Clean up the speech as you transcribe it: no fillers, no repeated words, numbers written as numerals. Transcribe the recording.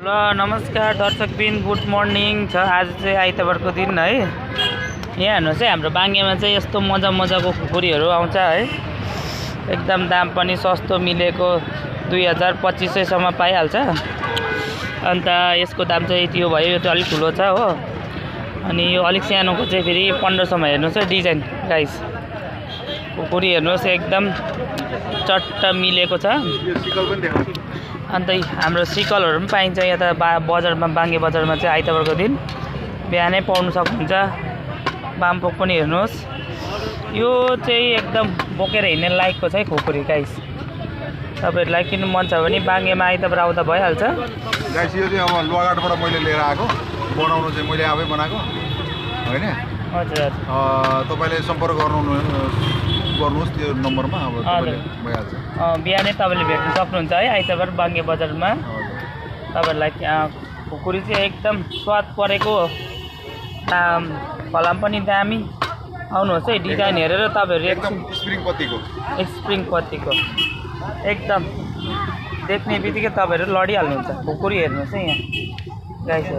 ल नमस्कार दर्शकबिन गुड मर्निङ छ। आज चाहिँ आइतबारको दिन है। यहाँ हेर्नुहोस् है, हाम्रो बाङ्गेमा चाहिँ यस्तो मजाको खुकुरीहरू आउँछ है। एकदम दाम पनि सस्तो मिलेको 2000-2500 सम्म पाइहाल्छ। अन्त यसको दाम चाहिँ त्यो भयो, यो त अलिक ठुलो छ हो। अनि यो अलिक सानोको चाहिँ फेरि 1500 मा हेर्नुहोस् है डिजाइन गाइस। खुकुरी हेर्नुहोस् एकदम चट्ट मिलेको छ। अन्त हाम्रो सिकलहरू पनि पाइन्छ यहाँ त बजारमा, बाङ्गे बजारमा चाहिँ आइतबारको दिन बिहानै पाउनु सक्नुहुन्छ। बामपोक पनि हेर्नुहोस्, यो चाहिँ एकदम बोकेर हिँड्ने लायकको छ है खुकुरी गाइस। तपाईहरुलाई किन्नु मन छ भने बाङ्गेमा आइतबार आउँदा भइहाल्छ गाइस। यो चाहिँ अब लुवाघाटबाट मैले लिएर आएको, बनाउनु चाहिँ मैले आफै बनाएको हैन। हजुर तपाईले सम्पर्क गर्नुहोस् त्यो नम्बरमा, अब तपाईले भइहाल्छ। बिहानै तपाईले भेट्न सक्नुहुन्छ है आइतबार बाङ्गे बजारमा। तपाईहरुलाई खुकुरी चाहिँ एकदम स्वाद परेको, फलाम पनि दामी। आउनुहोस् है, डिजाइन हेरेर तपाईहरु एकदम स्प्रिङ पत्तीको एकदम देख्ने बित्तिकै तपाईहरु लडिहाल्नुहुन्छ। खुकुरी हेर्नुहोस् है यहाँ गाइस।